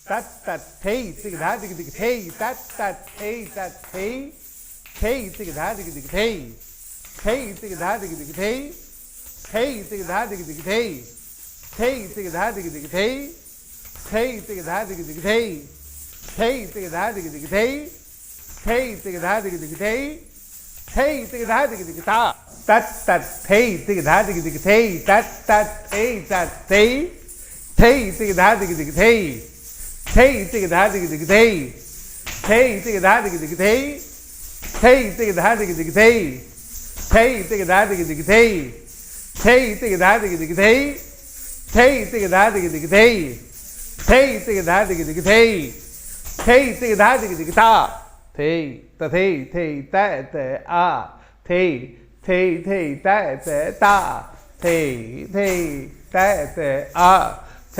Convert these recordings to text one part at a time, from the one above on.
tat tat hey tig da dig dig hey tat hey hey tig da dig dig hey tig da dig dig hey tig da dig dig hey tig da dig dig hey tig da dig dig hey tig da dig dig hey tig da dig dig hey tig da dig dig ta tat hey tig da dig dig hey tat hey tig da dig dig hey tig da dig dig hey tig da dig dig hey tig da dig dig hey tig da dig dig hey tig da dig dig hey tig da dig dig hey tig da dig dig hey tig da dig dig ta ta ta a ta ta a ta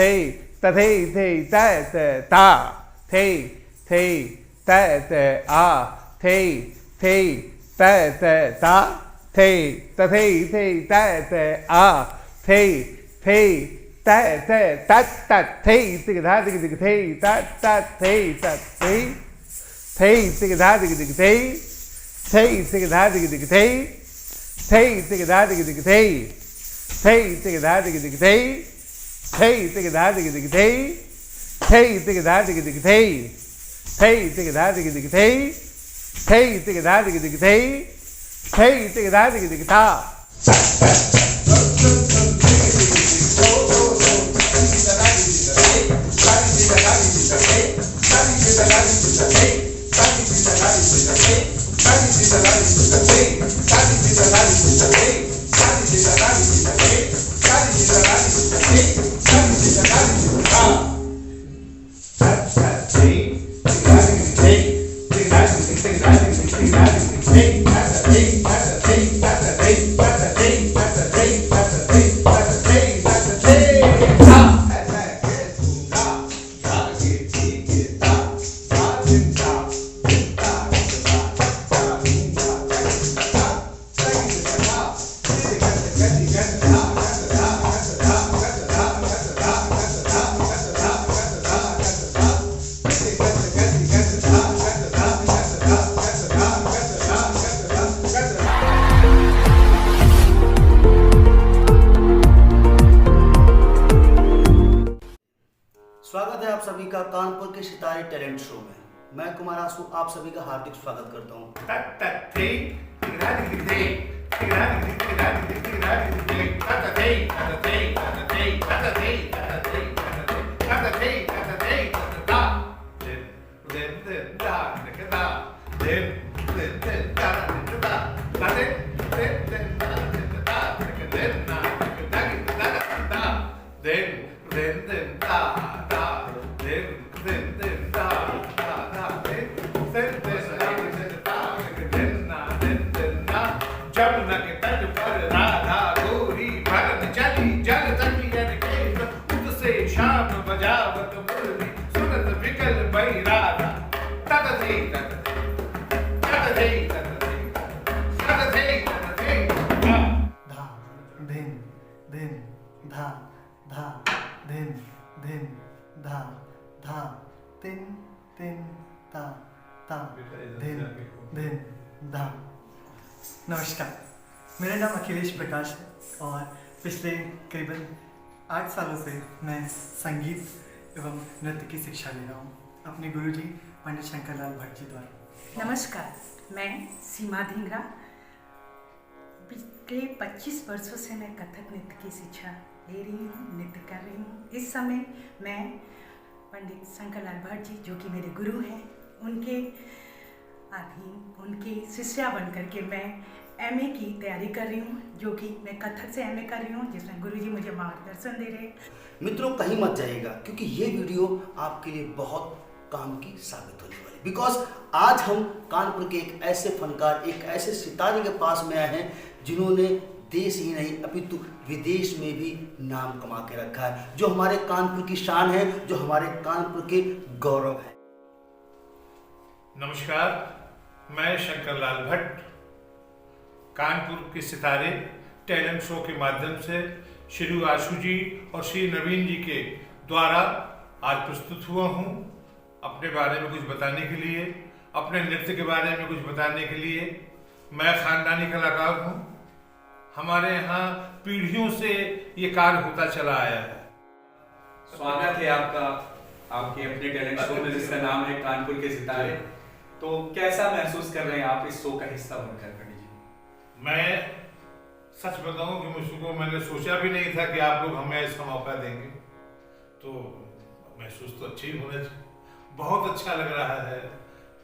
स्वागत है आप सभी का कानपुर के सितारे talent show में। मैं कुमार आसू आप सभी का हार्दिक स्वागत करता हूँ। जमुना के तट पर राधा गोरी भरत चली जल तटियन के उससे शाम बजावत मुरली सुनत विकल भई राधा तत थे धा धिन धिन धा धा धिन धिन धा धा तिन तिन ता ता धिन धिन धा। नमस्कार, मेरा नाम अखिलेश प्रकाश है और पिछले करीबन 8 सालों से मैं संगीत एवं नृत्य की शिक्षा ले रहा हूँ अपने गुरुजी पंडित शंकरलाल भट्ट जी द्वारा। नमस्कार, मैं सीमा धिंगरा। पिछले 25 वर्षों से मैं कथक नृत्य की शिक्षा ले रही हूँ, नृत्य कर रही हूँ। इस समय मैं पंडित शंकरलाल भट्ट जी, जो कि मेरे गुरु हैं, उनके अधीन उनकी शिष्या बन करके मैं एमए की तैयारी कर रही हूँ, जो कि मैं कथक से एमए कर रही हूँ, जिसमें गुरुजी मुझे मार्गदर्शन दे रहे हैं। मित्रों, कहीं मत जाइएगा क्योंकि ये वीडियो आपके लिए बहुत काम की साबित होने वाली। बिकॉज आज हम कानपुर के एक ऐसे फनकार, एक ऐसे सितारे के पास में आए हैं जिन्होंने देश ही नहीं अपितु विदेश में भी नाम कमा के रखा है, जो हमारे कानपुर की शान है, जो हमारे कानपुर के गौरव है। नमस्कार, मैं शंकरलाल भट्ट कानपुर के सितारे टैलेंट शो के माध्यम से श्री आशु जी और श्री नवीन जी के द्वारा आज प्रस्तुत हुआ हूँ अपने बारे में कुछ बताने के लिए, अपने नृत्य के बारे में कुछ बताने के लिए। मैं खानदानी कलाकार हूँ। हमारे यहाँ पीढ़ियों से ये कार्य होता चला आया है। स्वागत है आपका आपके अपने टैलेंट शो में जिसका नाम है कानपुर के सितारे। तो कैसा महसूस कर रहे हैं आप इस शो का हिस्सा बनकर? पंडित जी, मैं सच बताऊं कि मुझको मैंने सोचा भी नहीं था कि आप लोग हमें ऐसा मौका देंगे, तो महसूस तो अच्छी ही होना चाहिए। बहुत अच्छा लग रहा है।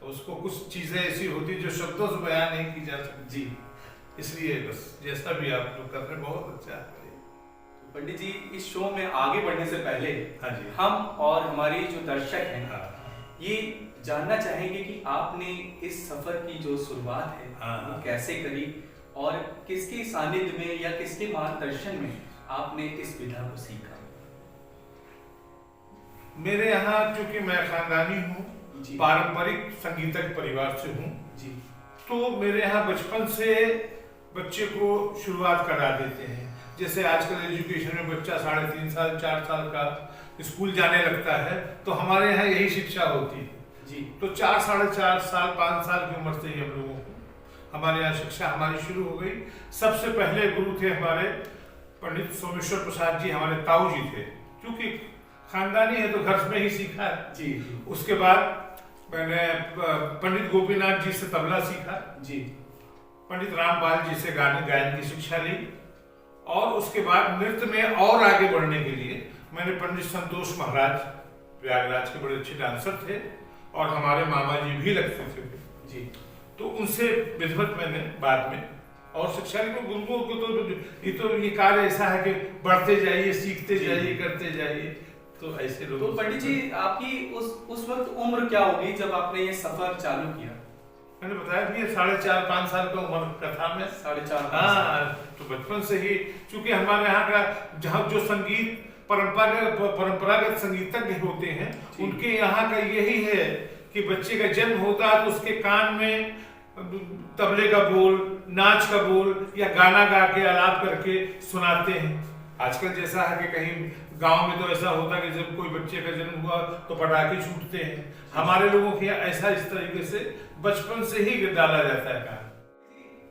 उसको कुछ चीज़ें ऐसी होती जो शब्दों से बयान नहीं की जा सकती जी, इसलिए बस जैसा भी आप लोग कर रहे हैं बहुत अच्छा है। पंडित जी, इस शो में आगे बढ़ने से पहले हाँ जी, हम और हमारे जो दर्शक हैं हाँ, ये जानना चाहेंगे कि आपने इस सफर की जो शुरुआत है हाँ, वो कैसे करी और किसके सानिध्य में या किसके मार्गदर्शन में आपने इस विधा को सीखा? मेरे यहाँ चूंकि मैं खानदानी हूँ, जी। पारंपरिक संगीतज्ञ परिवार से हूँ, जी। तो मेरे यहाँ बचपन से बच्चे को शुरुआत करा देते हैं। जैसे आजकल एजुकेशन में बच्चा 3.5 साल 4 साल का स्कूल जाने लगता है, तो हमारे यहाँ यही शिक्षा होती है जी। तो 4 साढ़े 4 साल 5 साल की उम्र से ही हम लोगों को हमारे यहाँ शिक्षा हमारी शुरू हो गई। सबसे पहले गुरु थे हमारे पंडित सोमेश्वर प्रसाद जी, हमारे ताऊ जी थे। क्योंकि खानदानी है तो घर में ही सीखा है जी। उसके बाद मैंने पंडित गोपीनाथ जी से तबला सीखा जी। पंडित रामपाल जी से गायन की शिक्षा ली, और उसके बाद नृत्य में और आगे बढ़ने के लिए मैंने पंडित संतोष महाराज प्रयागराज के बड़े अच्छे डांसर थे और हमारे मामा जी भी लगते थे जी। तो उनसे विधिवत मैंने बाद में और शिक्षा ली। गुरुओं को तो ये कार्य ऐसा है कि बढ़ते जाइए, सीखते जाइए, करते जाइए, तो ऐसे लोग। तो पंडित जी, आपकी उस वक्त उम्र क्या होगी जब आपने ये सफर चालू किया? मैंने बताया भी 4.5-5 साल का उम्र का था मैं। 4.5 हाँ, तो बचपन से ही चूंकि हमारे यहाँ का जहाँ जो संगीत परंपरागत संगीतज्ञ होते हैं, उनके यहाँ का यही है कि बच्चे का जन्म होता है तो उसके कान में तबले का बोल, नाच का बोल या गाना गा के आलाप करके सुनाते हैं। आजकल जैसा है कि कहीं गांव में तो ऐसा होता है कि जब कोई बच्चे का जन्म हुआ तो पटाखे छूटते हैं। हमारे लोगों के यहाँ ऐसा इस तरीके से बचपन से ही डाला जाता है।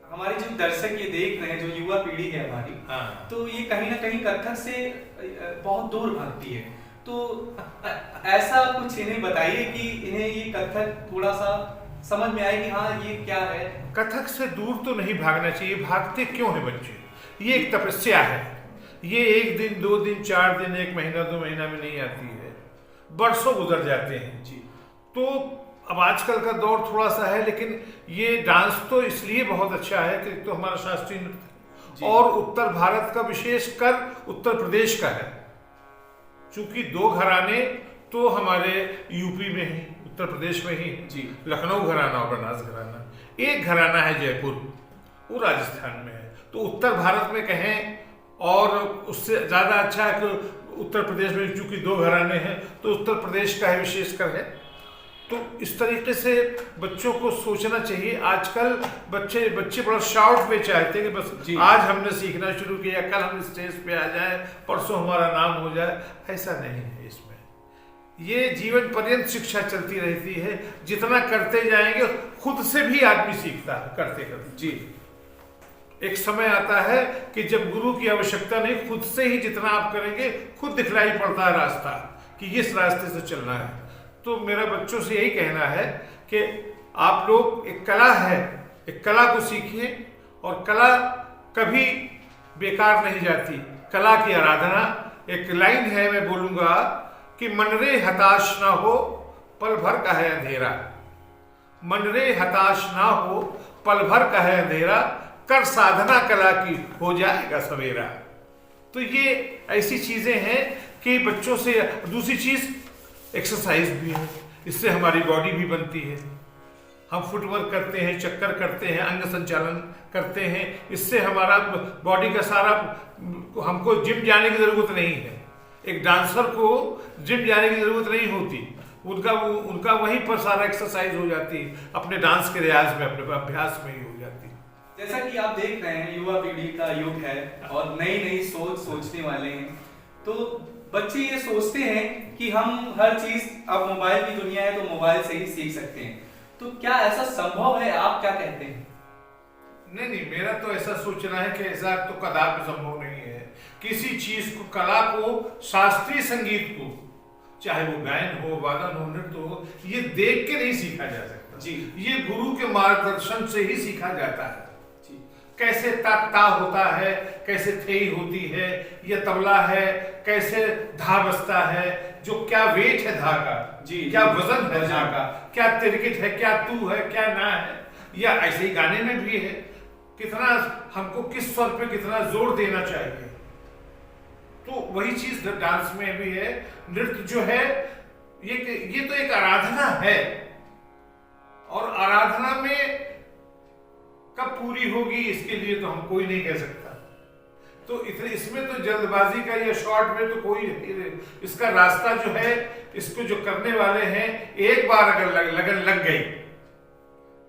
हमारे जो दर्शक ये देख रहे हैं, जो युवा पीढ़ी है हमारी, हाँ, तो ये कहीं ना कहीं कथक से बहुत दूर भागती है। तो ऐसा कुछ इन्हें बताइए कि इन्हें ये कथक थोड़ा सा समझ में आए कि हाँ ये क्या है। कथक से दूर तो नहीं भागना चाहिए। भागते क्यों है बच्चे? ये एक तपस्या है। ये 1 दिन 2 दिन 4 दिन 1 महीना 2 महीना में नहीं आती है, बरसों गुजर जाते हैं जी। तो अब आजकल का दौर थोड़ा सा है, लेकिन ये डांस तो इसलिए बहुत अच्छा है कि तो हमारा शास्त्रीय नृत्य और उत्तर भारत का, विशेषकर उत्तर प्रदेश का है। चूंकि 2 घराने तो हमारे यूपी में ही, उत्तर प्रदेश में ही जी, लखनऊ घराना और बनारस घराना। एक घराना है जयपुर, वो राजस्थान में है। तो उत्तर भारत में कहें और उससे ज़्यादा अच्छा है कि उत्तर प्रदेश में, चूंकि 2 घराने हैं तो उत्तर प्रदेश का है विशेषकर है। तो इस तरीके से बच्चों को सोचना चाहिए। आजकल बच्चे बड़ा शॉर्ट में चाहते हैं कि बस आज हमने सीखना शुरू किया, कल हम स्टेज पे आ जाए, परसों हमारा नाम हो जाए। ऐसा नहीं है इसमें। ये जीवन पर्यंत शिक्षा चलती रहती है। जितना करते जाएंगे खुद से भी आदमी सीखता है करते करते जी। एक समय आता है कि जब गुरु की आवश्यकता नहीं, खुद से ही जितना आप करेंगे खुद दिखलाई पड़ता है रास्ता कि इस रास्ते से चलना है। तो मेरा बच्चों से यही कहना है कि आप लोग, एक कला है, एक कला को सीखिए और कला कभी बेकार नहीं जाती। कला की आराधना, एक लाइन है मैं बोलूंगा कि मन रे हताश ना हो पल भर का है अंधेरा, मन रे हताश ना हो पल भर का है अंधेरा, कर साधना कला की हो जाएगा सवेरा। तो ये ऐसी चीजें हैं कि बच्चों से। दूसरी चीज एक्सरसाइज भी है, इससे हमारी बॉडी भी बनती है। हम फुटवर्क करते हैं, चक्कर करते हैं, अंग संचालन करते हैं, इससे हमारा बॉडी का सारा, हमको जिम जाने की जरूरत नहीं है। एक डांसर को जिम जाने की जरूरत नहीं होती, उनका वहीं पर सारा एक्सरसाइज हो जाती है, अपने डांस के रियाज में, अपने अभ्यास में ही हो जाती है। जैसा कि आप देख रहे हैं, युवा पीढ़ी का युग है और नई नई सोच सोचने वाले हैं। तो बच्चे ये सोचते हैं कि हम हर चीज, अब मोबाइल की दुनिया है तो मोबाइल से ही सीख सकते हैं, तो क्या ऐसा संभव है? आप क्या कहते हैं? नहीं, मेरा तो ऐसा सोचना है कि ऐसा तो कदापि संभव नहीं है। किसी चीज को, कला को, शास्त्रीय संगीत को, चाहे वो गायन हो, वादन हो, नृत्य हो, ये देख के नहीं सीखा जा सकता जी। ये गुरु के मार्गदर्शन से ही सीखा जाता है जी। कैसे ता होता है, कैसे थेई होती है, ये तबला है, कैसे धा बजता है, जो क्या वेट है धा का, जी, क्या वजन है धा का, क्या तिरकिट है, क्या तू है, क्या ना है, या ऐसे ही गाने में भी है, कितना हमको किस स्वर पे कितना जोर देना चाहिए। तो वही चीज डांस में भी है। नृत्य जो है ये तो एक आराधना है, और आराधना में कब पूरी होगी इसके लिए तो हम कोई नहीं कह सकता। तो इसमें तो जल्दबाजी का या शॉर्ट में तो कोई, इसका रास्ता जो है, इसको जो करने वाले हैं, एक बार अगर लगन लग गई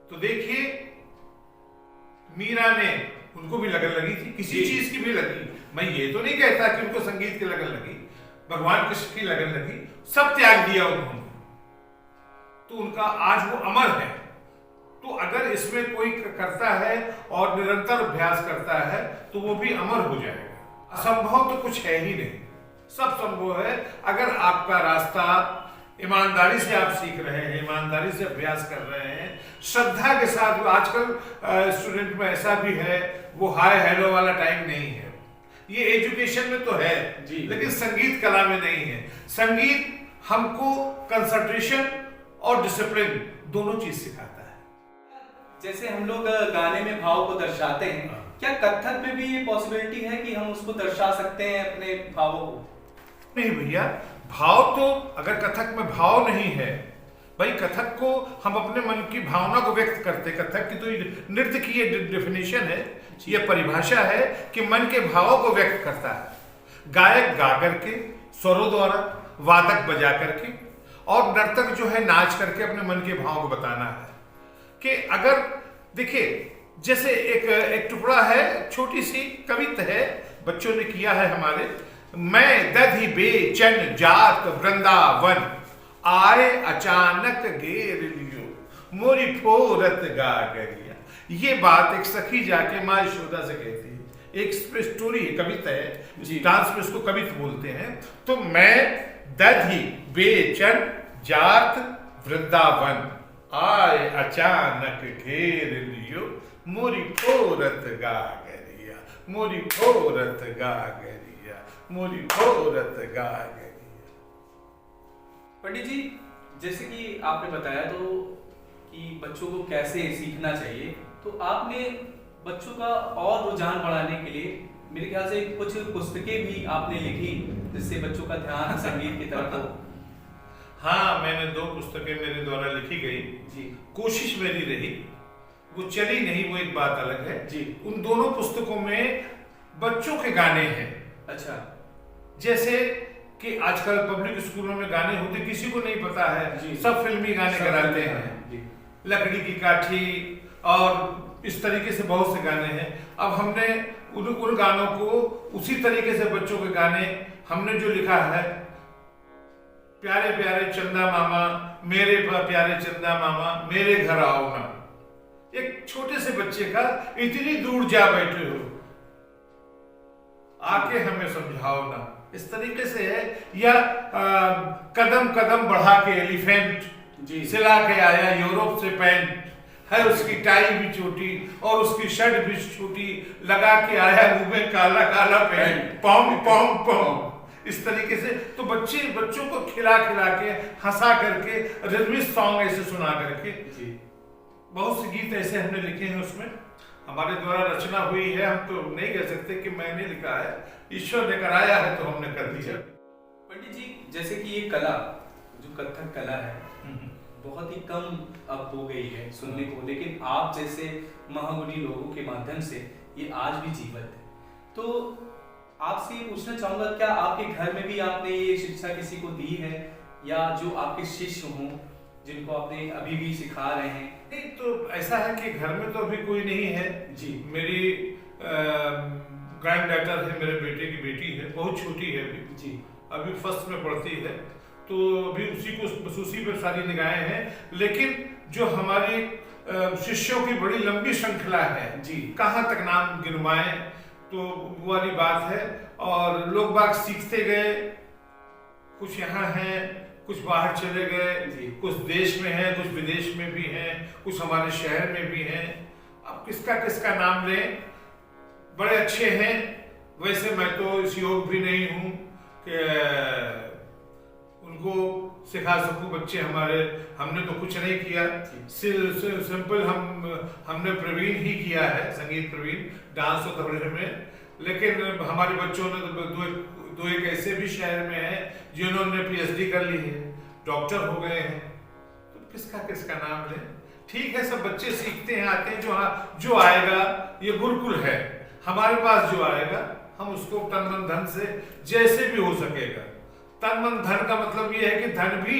तो देखिए मीरा ने, उनको भी लगन लगी थी, किसी चीज की भी लगी। मैं ये तो नहीं कहता कि उनको संगीत की लगन लगी, भगवान कृष्ण की लगन लगी, सब त्याग दिया उन्होंने, तो उनका आज वो अमर है। तो अगर इसमें कोई करता है और निरंतर अभ्यास करता है तो वो भी अमर हो जाएगा। असंभव तो कुछ है ही नहीं, सब संभव है अगर आपका रास्ता ईमानदारी से आप सीख रहे हैं, ईमानदारी से अभ्यास कर रहे हैं, श्रद्धा के साथ। आजकल स्टूडेंट में ऐसा भी है, वो हाय हेलो वाला टाइम नहीं है। ये एजुकेशन में तो है जी, लेकिन संगीत कला में नहीं है। संगीत हमको कंसंट्रेशन और डिसिप्लिन दोनों चीज सिखाता है। जैसे हम लोग गाने में भाव को दर्शाते हैं, क्या कथक में भी ये पॉसिबिलिटी है कि हम उसको दर्शा सकते हैं अपने भावों को? नहीं भैया, भाव तो, अगर कथक में भाव नहीं है भाई, कथक को हम अपने मन की भावना को व्यक्त करते। कथक की तो नृत्य की ये डेफिनेशन है, ये परिभाषा है कि मन के भावों को व्यक्त करता है। गायक गा करके, स्वरों द्वारा, वादक बजा करके, और नर्तक जो है नाच करके अपने मन के भाव को बताना है। कि अगर देखिए, जैसे एक टुकड़ा है, छोटी सी कविता है, बच्चों ने किया है हमारे। मैं दधि बेचन जात वृंदावन, आए अचानक घेर लियो, मोरी फोरत गागरिया। ये बात एक सखी जाके माँ यशोदा से कहती है। एक स्टोरी है, कविता है, डांस में इसको कविता बोलते हैं। तो मैं दधि बेचन जात वृंदावन, आए अचानक घेर लियो, मोरी फोरत गागरिया, मोरी फोरत गागरिया, मोरी फोरत गागरिया। पंडित जी, जैसे कि आपने बताया तो कि बच्चों को कैसे सीखना चाहिए, तो आपने बच्चों का और रुझान बढ़ाने के लिए मेरे ख्याल से कुछ पुस्तकें भी आपने लिखी, जिससे बच्चों का ध्यान संगीत की तरफ हो। हाँ, मैंने 2 पुस्तकें मेरे द्वारा लिखी गई जी। कोशिश मेरी रही, वो चली नहीं, वो एक बात अलग है जी। उन दोनों पुस्तकों में बच्चों के गाने हैं। अच्छा। जैसे कि आजकल पब्लिक स्कूलों में गाने होते, किसी को नहीं पता है जी। सब फिल्मी गाने कराते हैं जी। लकड़ी की काठी और इस तरीके से बहुत से गाने हैं। अब हमने उन गानों को उसी तरीके से बच्चों के गाने हमने जो लिखा है, प्यारे प्यारे चंदा मामा, मेरे प्यारे चंदा मामा, मेरे घर आओ ना। एक छोटे से बच्चे का, इतनी दूर जा बैठे हो, आके हमें समझाओ ना, इस तरीके से है। या कदम कदम बढ़ा के एलिफेंट सिला के आया यूरोप से पैंट, है उसकी टाई भी छोटी और उसकी शर्ट भी छोटी, लगा के आया मुंह में काला काला पेंट, पॉम पॉम पॉम। इस तरीके से तो बच्चों को खिला खिला के, हंसा करके, रिदमिक सॉन्ग ऐसे सुना करके, बहुत से गीत ऐसे हमने लिखे हैं, उसमें हमारे द्वारा रचना हुई है। हम तो नहीं कह सकते कि मैंने लिखा है, ईश्वर ने कराया है तो हमने कर दिया। पंडित जी, जैसे कि ये कला, जो कथक कला है, बहुत ही कम अब हो गई है सुनने को, लेकिन आप जैसे महागुणी लोगों के माध्यम से ये आज भी जीवित है। तो आपसे ये पूछना चाहूंगा, क्या आपके घर में भी आपने ये शिक्षा किसी को दी है, या जो आपके शिष्य हों जिनको आपने अभी भी सिखा रहे हैं? नहीं, तो ऐसा है कि घर में तो अभी कोई नहीं है जी। मेरी ग्रैंड डॉटर है, मेरे बेटे की बेटी है, बहुत छोटी है अभी जी। अभी फर्स्ट में पढ़ती है, तो अभी उसी पे सारी निगाहें हैं। लेकिन जो हमारी शिष्यों की बड़ी लंबी श्रृंखला है जी, कहाँ तक नाम गिनवाएं, तो वो वाली बात है। और लोग बाग सीखते गए, कुछ यहाँ हैं, कुछ बाहर चले गए, कुछ देश में हैं, कुछ विदेश में भी हैं, कुछ हमारे शहर में भी हैं। अब किसका किसका नाम लें, बड़े अच्छे हैं। वैसे मैं तो इस योग भी नहीं हूँ कि उनको सिखा सकूं। बच्चे हमारे, हमने तो कुछ नहीं किया, सिंपल हमने प्रवीण ही किया है, संगीत प्रवीण, डांस और तबले में। लेकिन हमारे बच्चों ने दो एक ऐसे भी शहर में हैं जिन्होंने PhD कर ली है, डॉक्टर हो गए हैं। तो किसका किसका नाम लें? ठीक है, सब बच्चे सीखते हैं, आते हैं। जो आएगा, ये गुरुकुल है, हमारे पास जो आएगा हम उसको तन मन धन से जैसे भी हो सकेगा। तन मन धन का मतलब ये है कि धन भी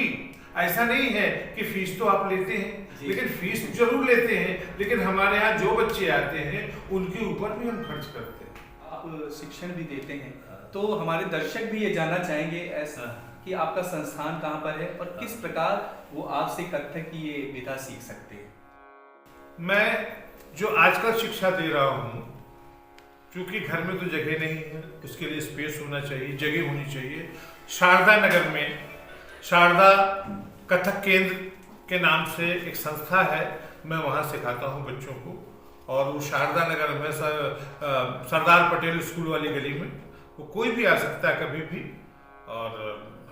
ऐसा नहीं है कि फीस तो आप लेते हैं, लेकिन फीस जरूर लेते हैं, लेकिन हमारे यहाँ जो बच्चे आते हैं उनके ऊपर भी हम खर्च करते हैं। आप शिक्षण भी देते हैं, तो हमारे दर्शक भी ये जानना चाहेंगे ऐसा कि आपका संस्थान कहाँ पर है और किस प्रकार वो आपसे कथक की ये विधा सीख सकते हैं। मैं जो आजकल शिक्षा दे रहा हूँ, क्योंकि घर में तो जगह नहीं है, उसके लिए स्पेस होना चाहिए, जगह होनी चाहिए। शारदा नगर में शारदा कथक केंद्र के नाम से एक संस्था है, मैं वहाँ सिखाता हूँ बच्चों को। और वो शारदा नगर में सरदार पटेल स्कूल वाली गली में, वो कोई भी आ सकता है कभी भी। और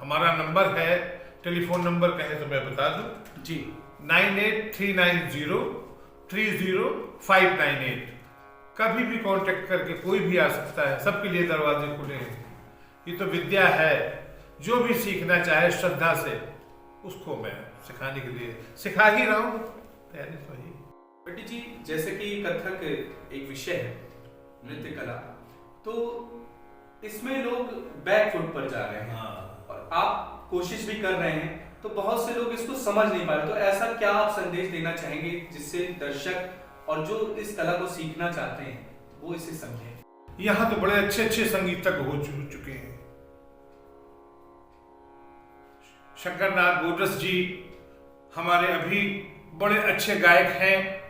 हमारा नंबर है, टेलीफोन नंबर कहें तो मैं बता दूँ जी, 9839030598। कभी भी कांटेक्ट करके कोई भी आ सकता है, सबके लिए दरवाजे खुले हैं। ये तो विद्या है, जो भी सीखना चाहे श्रद्धा से, उसको मैं सिखाने के लिए सिखा ही रहा हूँ, तैयारी तो ही। बेटी जी, जैसे कि कथक एक विषय है, नृत्य कला, तो इसमें लोग बैक फुट पर जा रहे हैं और आप कोशिश भी कर रहे हैं, तो बहुत से लोग इसको समझ नहीं पा रहे। तो ऐसा क्या आप संदेश देना चाहेंगे जिससे दर्शक और जो इस कला को सीखना चाहते हैं वो इसे समझें? यहाँ तो बड़े अच्छे अच्छे संगीतज्ञ हो चुके हैं। शंकरनाथ बोडस जी हमारे अभी बड़े अच्छे गायक हैं,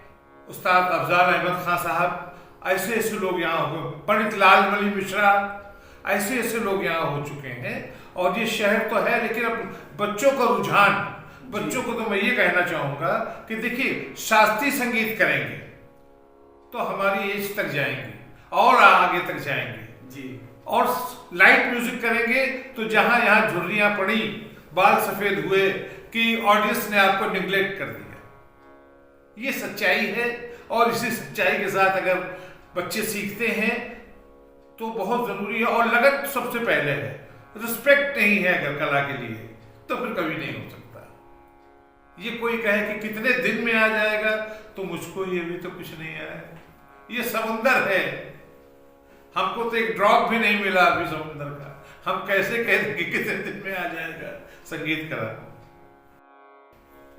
उस्ताद अफजाल अहमद खान साहब, ऐसे ऐसे लोग यहाँ हो, पंडित लाल मणि मिश्रा, ऐसे ऐसे लोग यहाँ हो चुके हैं। और ये शहर तो है, लेकिन अब बच्चों का रुझान, बच्चों को तो मैं ये कहना चाहूँगा कि देखिए, शास्त्रीय संगीत करेंगे तो हमारी एज तक जाएंगे और आगे तक जाएंगे जी, और लाइट म्यूजिक करेंगे तो जहाँ यहाँ झुर्रियाँ पड़ी, बाल सफेद हुए कि ऑडियंस ने आपको निगलेक्ट कर दिया। ये सच्चाई है, और इसी सच्चाई के साथ अगर बच्चे सीखते हैं तो बहुत जरूरी है। और लगन सबसे पहले है, रिस्पेक्ट नहीं है अगर कला के लिए, तो फिर कभी नहीं हो सकता। ये कोई कहे कि कितने दिन में आ जाएगा, तो मुझको ये भी तो कुछ नहीं आया। ये समुंदर है, हमको तो एक ड्रॉप भी नहीं मिला अभी समुंदर का। हम कैसे कह देंगे कितने दिन में आ जाएगा संगीत कला।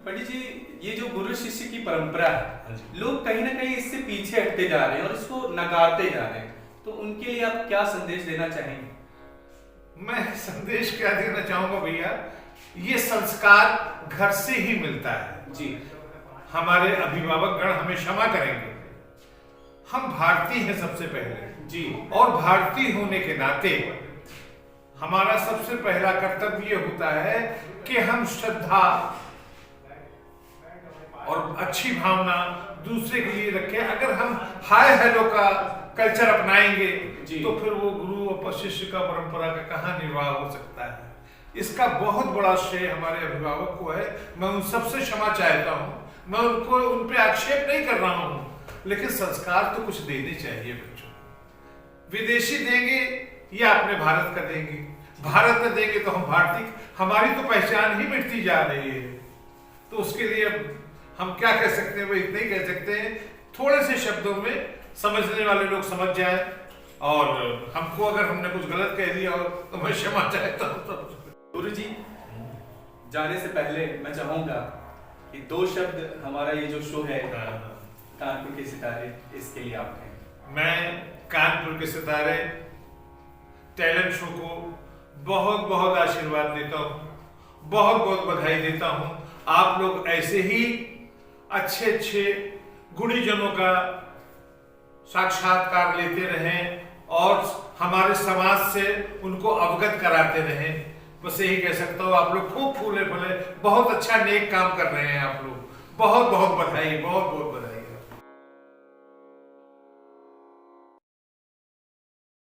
पंडित जी, ये जो गुरु शिष्य की परंपरा है, लोग कहीं ना कहीं इससे पीछे हटते जा रहे हैं और इसको नकारते जा रहे हैं, तो उनके लिए आप क्या संदेश देना चाहेंगे? मैं संदेश क्या देना चाहूंगा भैया, ये संस्कार घर से ही मिलता है जी। हमारे अभिभावक गण हमें क्षमा करेंगे, हम भारतीय हैं सबसे पहले जी, और भारतीय होने के नाते हमारा सबसे पहला कर्तव्य ये होता है कि हम श्रद्धा और अच्छी भावना दूसरे के लिए रखें। अगर हम हाय हेलो का कल्चर अपनाएंगे तो फिर वो गुरु और शिष्य का परंपरा का कहाँ निर्वाह हो सकता है। इसका बहुत बड़ा श्रेय हमारे अभिभावक को है। मैं उन सबसे क्षमा चाहता हूँ, मैं उन पे आक्षेप नहीं कर रहा हूँ, लेकिन संस्कार तो कुछ देने चाहिए बच्चों को। विदेशी देंगे या अपने भारत का देंगे, भारत का देंगे तो हम भारतीय, हमारी तो पहचान ही मिटती जा रही है। तो उसके लिए हम क्या कह सकते हैं, वो इतना ही कह सकते हैं, थोड़े से शब्दों में समझने वाले लोग समझ जाए, और हमको अगर हमने कुछ गलत कह दिया हो तो मैं क्षमा चाहता हूँ। गुरु जी, जाने से पहले मैं चाहूंगा कि 2 शब्द हमारा ये जो शो है कानपुर के सितारे, इसके लिए आप कहें। मैं कानपुर के सितारे टैलेंट शो को बहुत बहुत आशीर्वाद देता हूँ, बहुत बहुत बधाई देता हूँ। आप लोग ऐसे ही अच्छे अच्छे गुणीजनों का साक्षात्कार लेते रहें और हमारे समाज से उनको अवगत कराते रहें। बस यही कह सकता हूँ। आप लोग खूब फूले फूले, बहुत अच्छा नेक काम कर रहे हैं आप लोग। बहुत बहुत बधाई, बहुत बहुत बधाई।